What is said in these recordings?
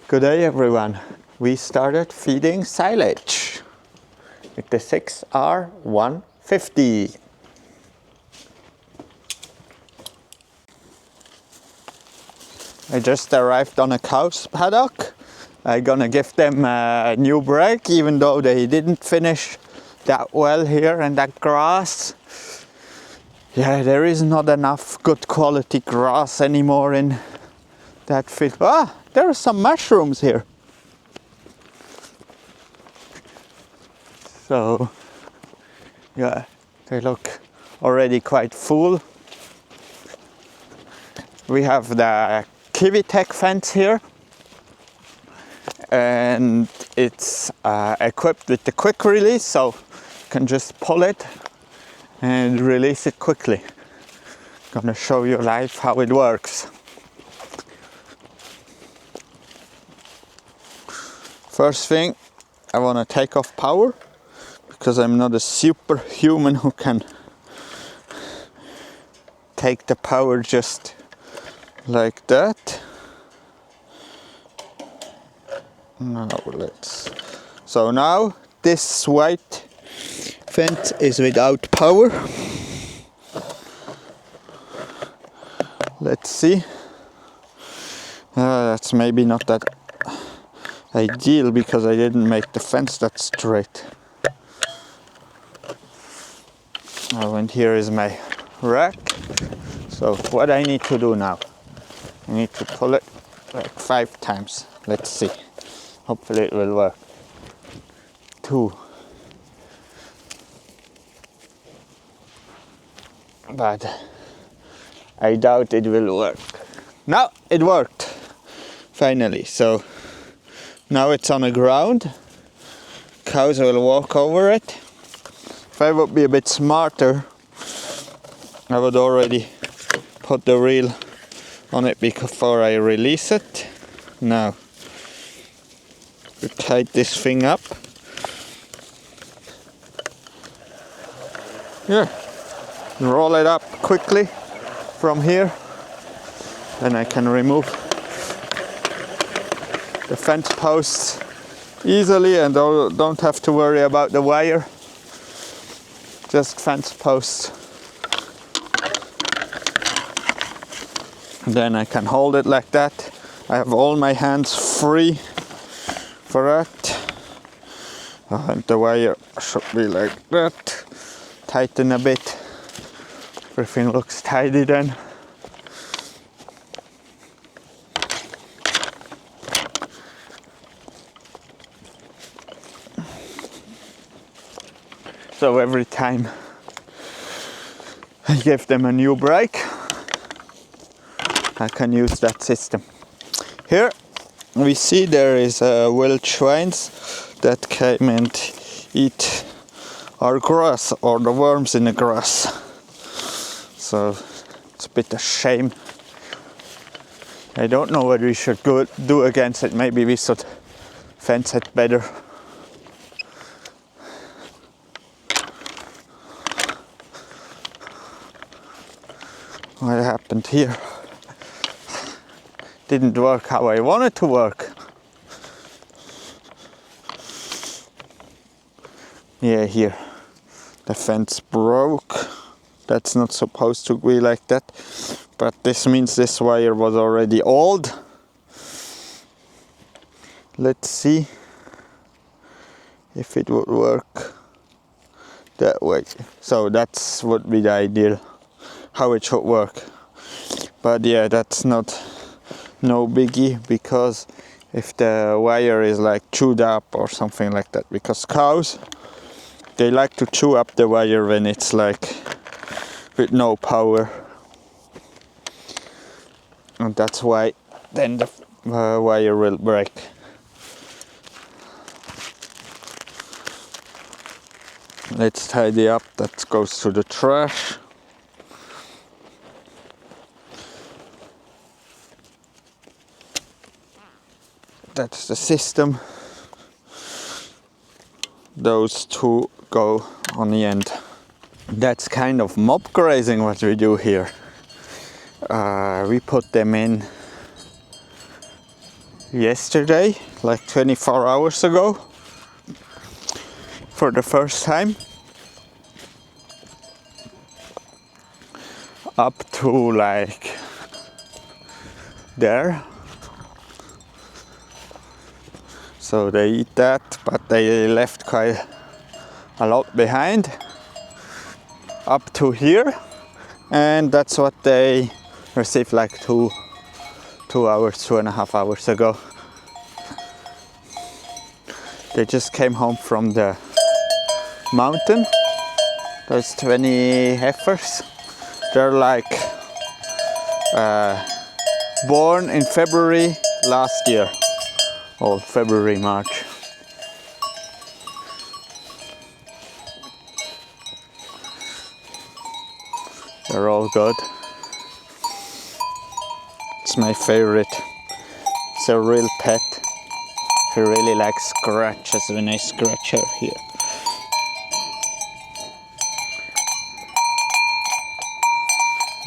Good day everyone. We started feeding silage with the 6R150. I just arrived on a cow's paddock. I'm gonna give them a new break even though they didn't finish that well here in that grass. Yeah, there is not enough good quality grass anymore in that field. Ah, there are some mushrooms here. So, yeah, they look already quite full. We have the kiwi tech fence here, and it's equipped with the quick release, so you can just pull it and release it quickly. Gonna show you live how it works. First thing, I want to take off power because I'm not a superhuman who can take the power just like that. So now this white fence is without power. Let's see. That's maybe not that ideal because I didn't make the fence that straight. Oh, and here is my rack. So what I need to do now, I need to pull it like 5 times. Let's see. Hopefully it will work. 2. But I doubt it will work. Now it worked. Finally. So now it's on the ground. Cows will walk over it. If I would be a bit smarter, I would already put the reel on it before I release it. Now, we tighten this thing up. Yeah, roll it up quickly from here. Then I can remove the fence posts easily and don't have to worry about the wire. Just fence posts. Then I can hold it like that. I have all my hands free for that. And the wire should be like that. Tighten a bit. Everything looks tidy then. So every time I give them a new break, I can use that system. Here we see there is wild swines that came and eat our grass or the worms in the grass. So it's a bit of shame. I don't know what we should do against it. Maybe we should fence it better. What happened here? Didn't work how I wanted to work. Yeah, here the fence broke. That's not supposed to be like that, but this means this wire was already old. Let's see if it would work that way. So that's would be the ideal how it should work. But yeah, that's no biggie, because if the wire is like chewed up or something like that, because cows, they like to chew up the wire when it's like with no power, and that's why then the wire will break. Let's tidy up. That goes to the trash. That's the system. Those 2 go on the end. That's kind of mob grazing what we do here. We put them in yesterday, like 24 hours ago, for the first time. Up to like there. So they eat that, but they left quite a lot behind. Up to here, and that's what they received like 2.5 hours ago. They just came home from the mountain. There's 20 heifers. They're like born in February last year, or February, March. They're all good. It's my favorite. It's a real pet. He really likes scratches when I scratch her here.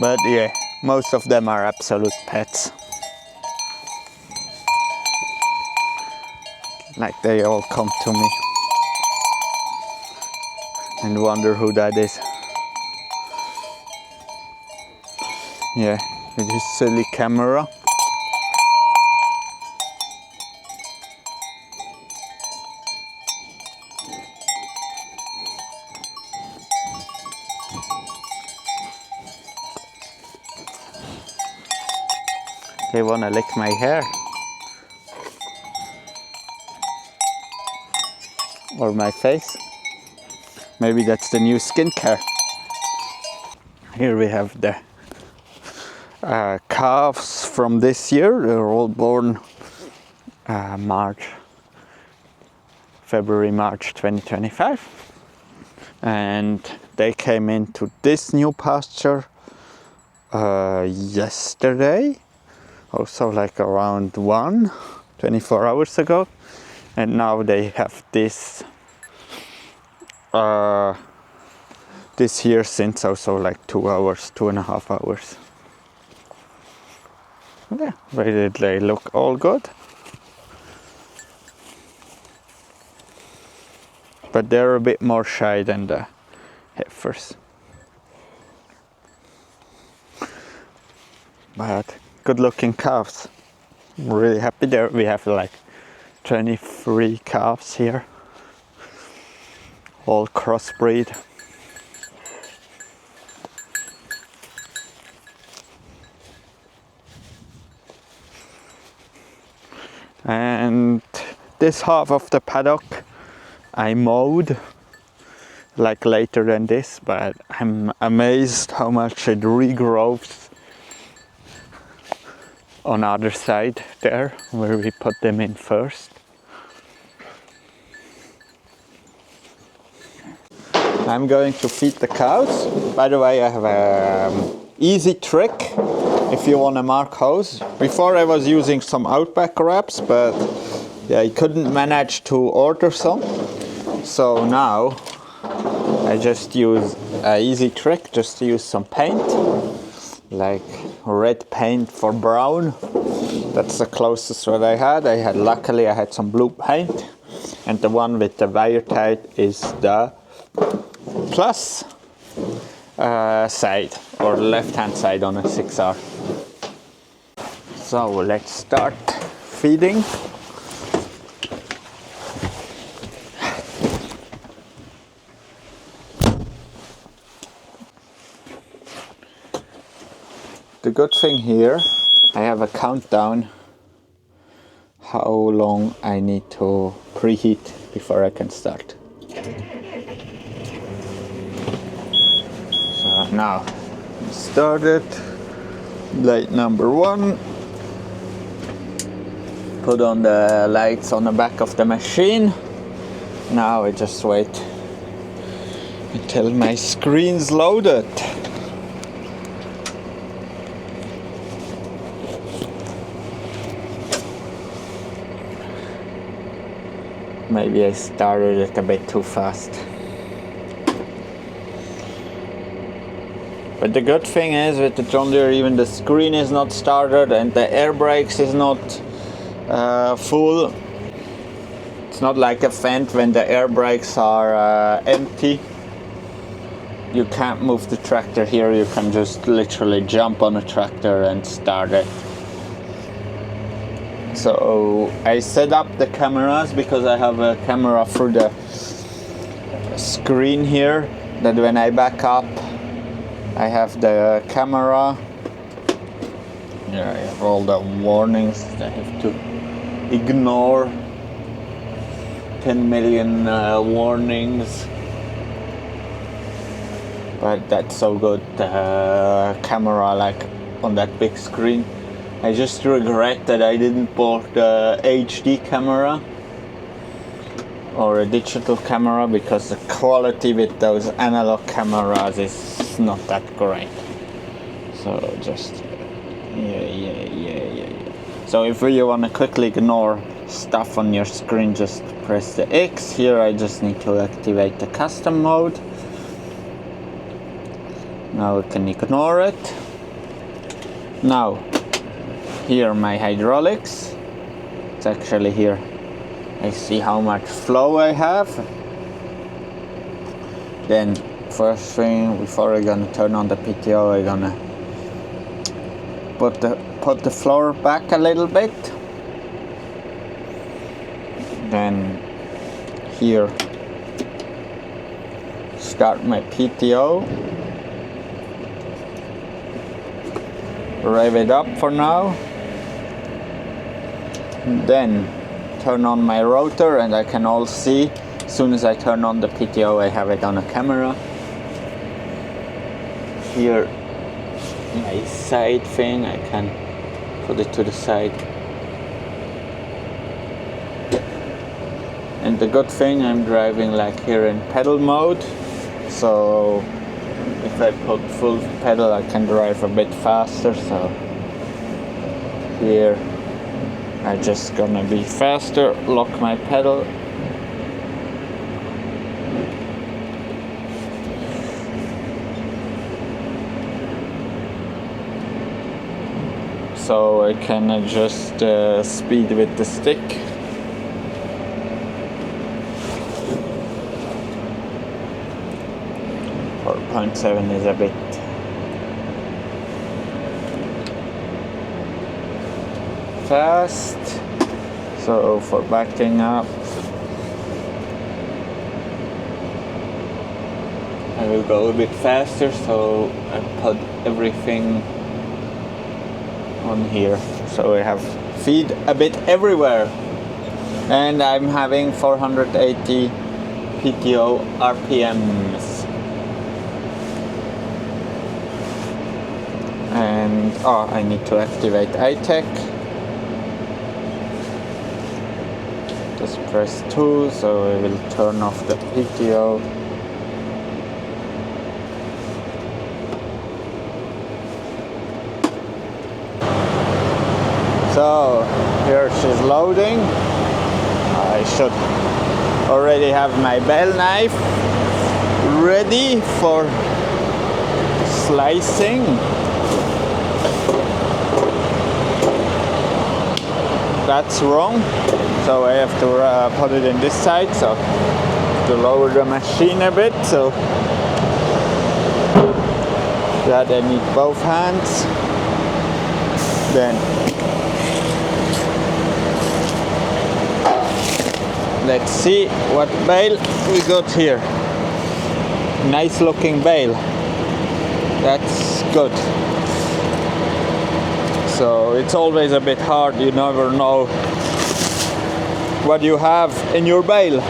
But yeah, most of them are absolute pets. Like they all come to me and wonder who that is. Yeah, with his silly camera. They wanna lick my hair. Or my face. Maybe that's the new skincare. Here we have the calves from this year. They're all born February, March 2025. And they came into this new pasture yesterday. Also like around 24 hours ago. And now they have this here since also like 2.5 hours. Yeah, but they look all good. But they're a bit more shy than the heifers. But good looking calves. I'm really happy there. We have like 23 calves here. All crossbreed. And this half of the paddock I mowed like later than this, but I'm amazed how much it regrows on the other side there where we put them in first. I'm going to feed the cows. By the way, I have an easy trick if you want to mark cows. Before I was using some Outback wraps, but yeah, I couldn't manage to order some. So now I just use an easy trick, just use some paint, like red paint for brown. That's the closest what I had. Luckily I had some blue paint, and the one with the wire tied is the plus side, or left hand side on a 6R. So let's start feeding. The good thing here, I have a countdown how long I need to preheat before I can start. So now, started, light number 1, put on the lights on the back of the machine. Now I just wait until my screen's loaded. Maybe I started it a bit too fast. But the good thing is with the John Deere, even the screen is not started and the air brakes is not full. It's not like a Fendt when the air brakes are empty. You can't move the tractor here, you can just literally jump on a tractor and start it. So I set up the cameras because I have a camera through the screen here, that when I back up I have the camera. Here I have all the warnings I have to ignore. 10 million warnings. But that's so good, the camera like on that big screen. I just regret that I didn't bought the HD camera or a digital camera, because the quality with those analog cameras is not that great. So just yeah. So if you want to quickly ignore stuff on your screen, just press the X. Here I just need to activate the custom mode. Now we can ignore it. Now here my hydraulics. It's actually here. I see how much flow I have. Then first thing, before I'm gonna turn on the PTO, I'm gonna put the floor back a little bit. Then here start my PTO. Rev it up for now. Then turn on my rotor, and I can all see as soon as I turn on the PTO I have it on a camera. Here my side thing, I can put it to the side. And the good thing, I'm driving like here in pedal mode, so if I put full pedal I can drive a bit faster. So here I'm just gonna be faster, lock my pedal. So I can adjust the speed with the stick. .7 is a bit fast, so for backing up I will go a bit faster, so I put everything on here, so I have feed a bit everywhere, and I'm having 480 PTO RPMs. And I need to activate iTech. Just press 2, so I will turn off the PTO. So here she's loading. I should already have my bale knife ready for slicing. That's wrong, so I have to put it in this side, so to lower the machine a bit. So that I need both hands. Then let's see what bale we got here. Nice looking bale. That's good. So it's always a bit hard, you never know what you have in your bale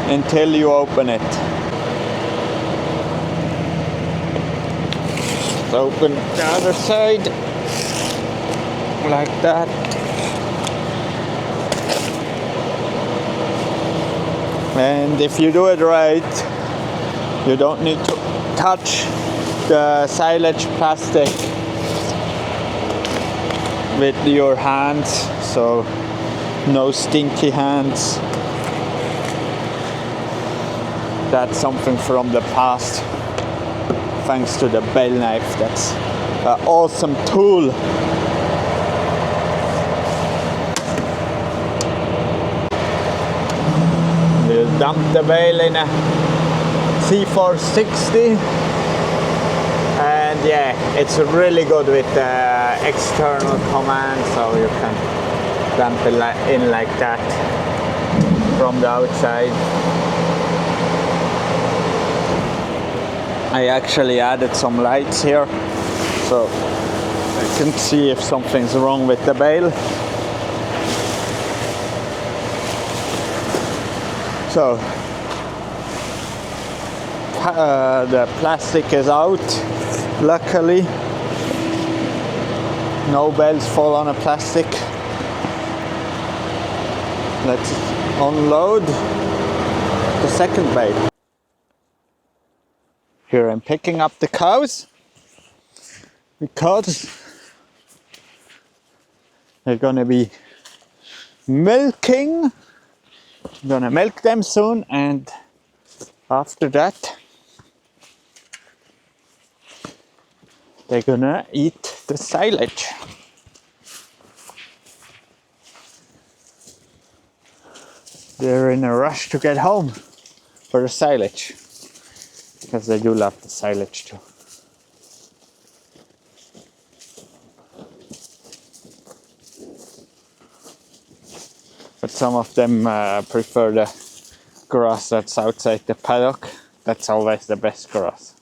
until you open it. Let's open the other side like that. And if you do it right, you don't need to touch the silage plastic with your hands, so no stinky hands. That's something from the past, thanks to the bale knife. That's an awesome tool. dump the bale in a C460, and yeah, it's really good with external command, so you can dump it in like that from the outside. I actually added some lights here so I can see if something's wrong with the bale. So the plastic is out, luckily. No bales fall on a plastic. Let's unload the second bale. Here I'm picking up the cows because they're gonna be milking. I'm gonna milk them soon, and after that they're gonna eat the silage. They're in a rush to get home for the silage, because they do love the silage too. But some of them prefer the grass that's outside the paddock. That's always the best grass.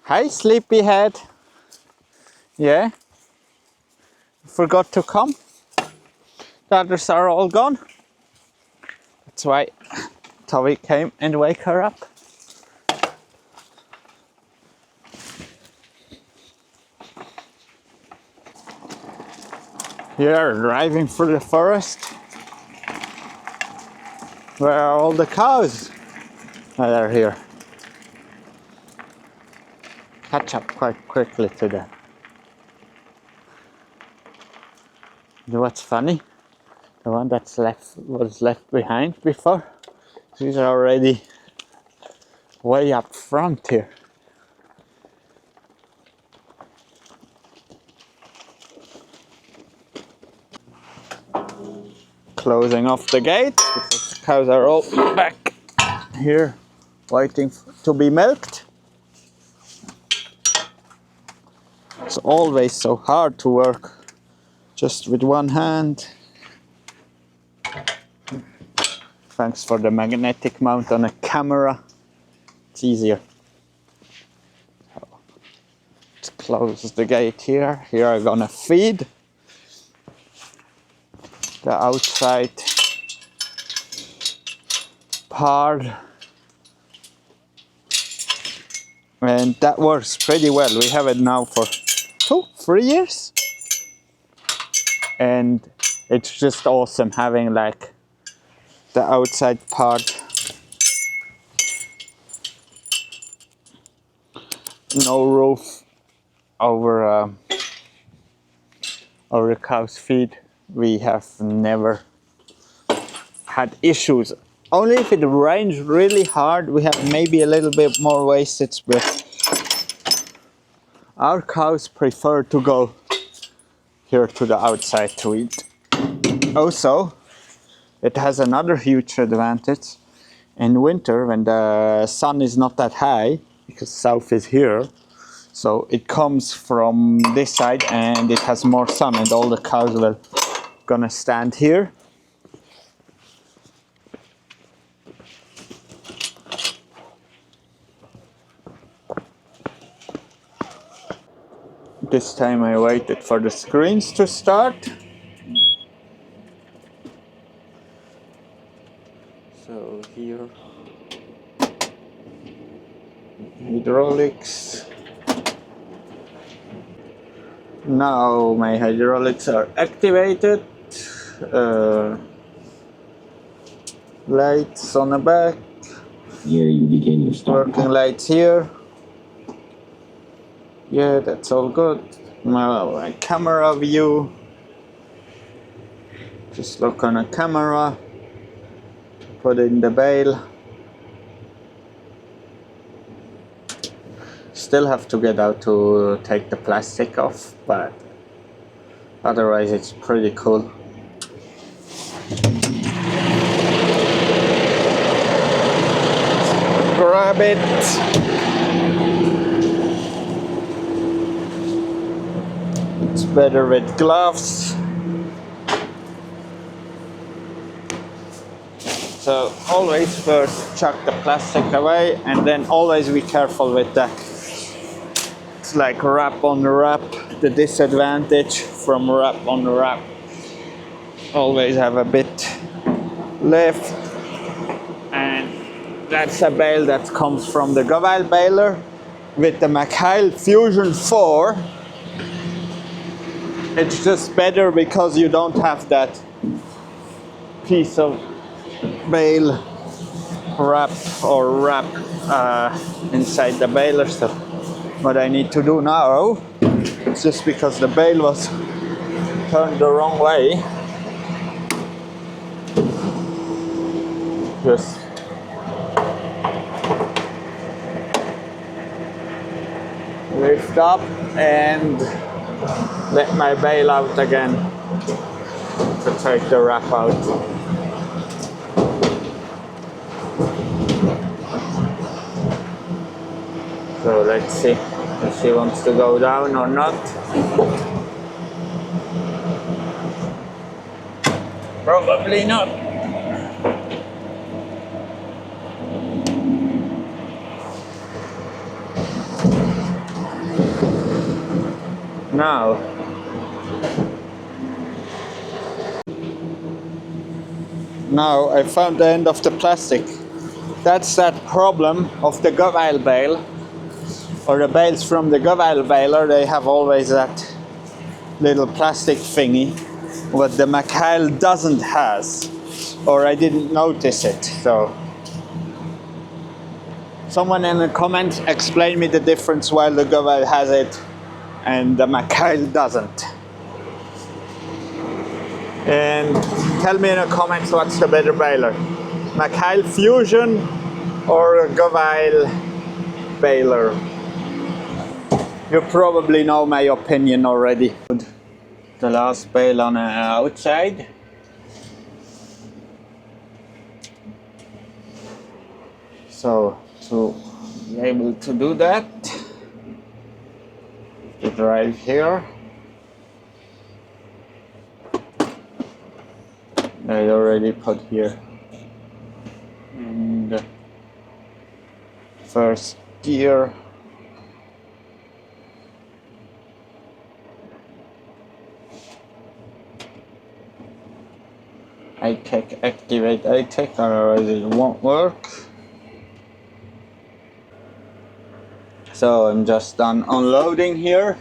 Hi, sleepyhead. Yeah? Forgot to come? The others are all gone. That's why Toby came and wake her up. Here, driving through the forest. Where are all the cows? Oh, they're here. Catch up quite quickly to them. You know what's funny? The one that's was left behind before. These are already way up front here. Closing off the gate because the cows are all back here waiting to be milked. It's always so hard to work just with one hand. Thanks for the magnetic mount on a camera. It's easier. Let's close the gate here. Here I'm gonna feed the outside part. And that works pretty well. We have it now for 2-3 years. And it's just awesome having like the outside part. No roof over the cow's feed. We have never had issues. Only if it rains really hard, we have maybe a little bit more wastage, but our cows prefer to go here to the outside to eat. Also, it has another huge advantage. In winter, when the sun is not that high, because south is here, so it comes from this side and it has more sun, and all the cows will gonna stand here. This time I waited for the screens to start. So here, hydraulics. Now my hydraulics are activated. Lights on the back. Here you begin your start. Working lights here. Yeah, that's all good. Now my camera view. Just look on a camera. Put in the bale. Still have to get out to take the plastic off, but otherwise it's pretty cool. Grab it. It's better with gloves. So always first chuck the plastic away, and then always be careful with that. It's like wrap on wrap. The disadvantage from wrap on wrap. Always have a bit left, and that's a bale that comes from the Gravile baler with the DJI Fusion 4. It's just better because you don't have that piece of bale wrap inside the baler. So what I need to do now, it's just because the bale was turned the wrong way, just lift up and let my bale out again to take the wrap out. So let's see if she wants to go down or not. Probably not. Now I found the end of the plastic. That's that problem of the Gravile bale, or the bales from the Gravile baler. They have always that little plastic thingy, what the DJI doesn't has, or I didn't notice it. So someone in the comments explain me the difference why the Gravile has it and the DJI doesn't. And tell me in the comments what's the better baler, DJI Fusion or Gravile baler. You probably know my opinion already. The last bale on the outside. So to be able to do that, the drive here. I already put here in the first gear. Activate iTech, otherwise it won't work. So I'm just done unloading here.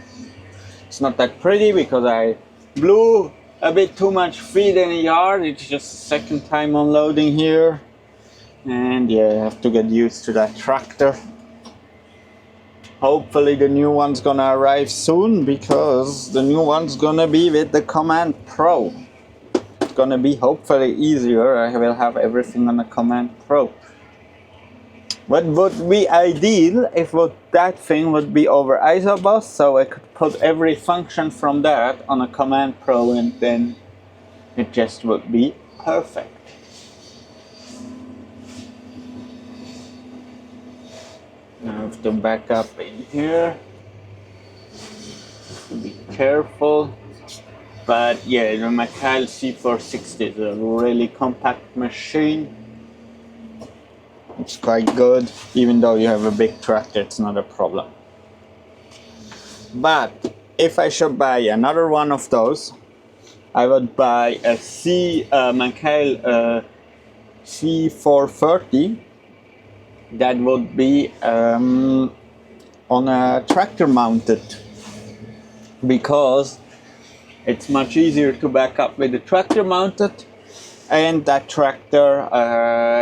It's not that pretty because I blew a bit too much feed in the yard. It's just the second time unloading here, and yeah, I have to get used to that tractor. Hopefully the new one's gonna arrive soon, because the new one's gonna be with the Command Pro. It's gonna be hopefully easier. I will have everything on the Command Pro. What would be ideal if that thing would be over Isobus, so I could put every function from that on a Command Pro, and then it just would be perfect. I have to back up in here. Be careful. But yeah, the DJI C460 is a really compact machine. It's quite good. Even though you have a big tractor, it's not a problem. But if I should buy another one of those, I would buy a DJI C430. That would be on a tractor mounted, because it's much easier to back up with the tractor mounted, and that tractor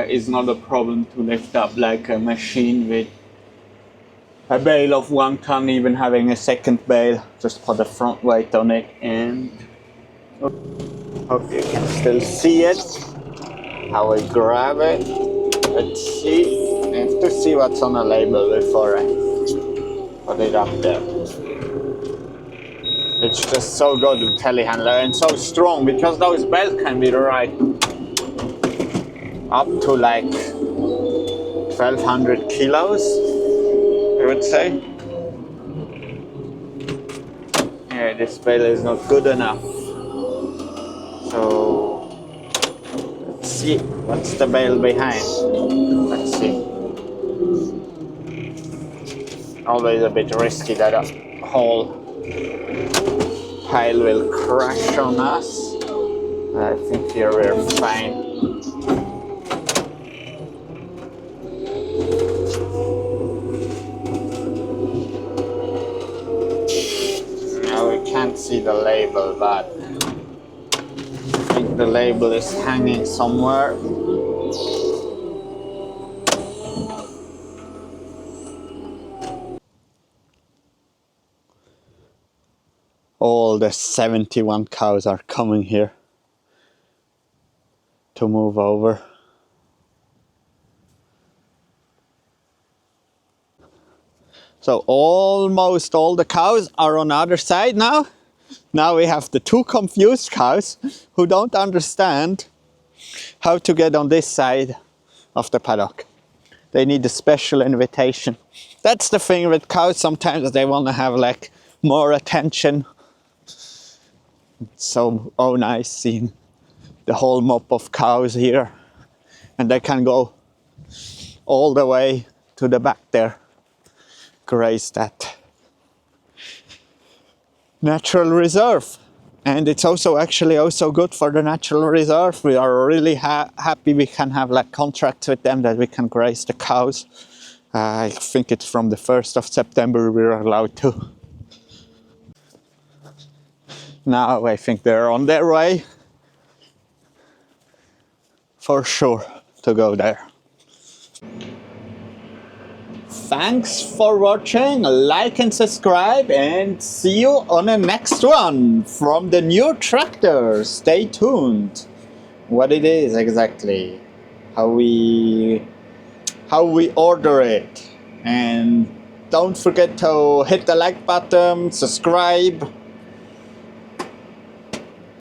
is not a problem to lift up like a machine with a bale of 1 ton, even having a second bale. Just put a front weight on it, and hope you can still see it, how I grab it. Let's see. I have to see what's on the label before I Put it up there. It's just so good with telehandler and so strong because those bales can be right up to like 1200 kilos, I would say. Yeah, this bale is not good enough. So let's see what's the bale behind. Let's see. Always a bit risky that a whole pile will crash on us. I think here we're fine. Now we can't see the label, but I think the label is hanging somewhere. All the 71 cows are coming here to move over. So almost all the cows are on the other side now. Now we have the two confused cows who don't understand how to get on this side of the paddock. They need a special invitation. That's the thing with cows, sometimes they want to have like more attention. It's so nice seeing the whole mob of cows here, and they can go all the way to the back there, graze that natural reserve. And it's also actually also good for the natural reserve. We are really happy we can have like contracts with them that we can graze the cows. I think it's from the 1st of September we're allowed to. Now I think they're on their way for sure to go there. Thanks for watching, like and subscribe, and see you on the next one from the new tractor. Stay tuned. What it is exactly, how we order it, and don't forget to hit the like button, subscribe.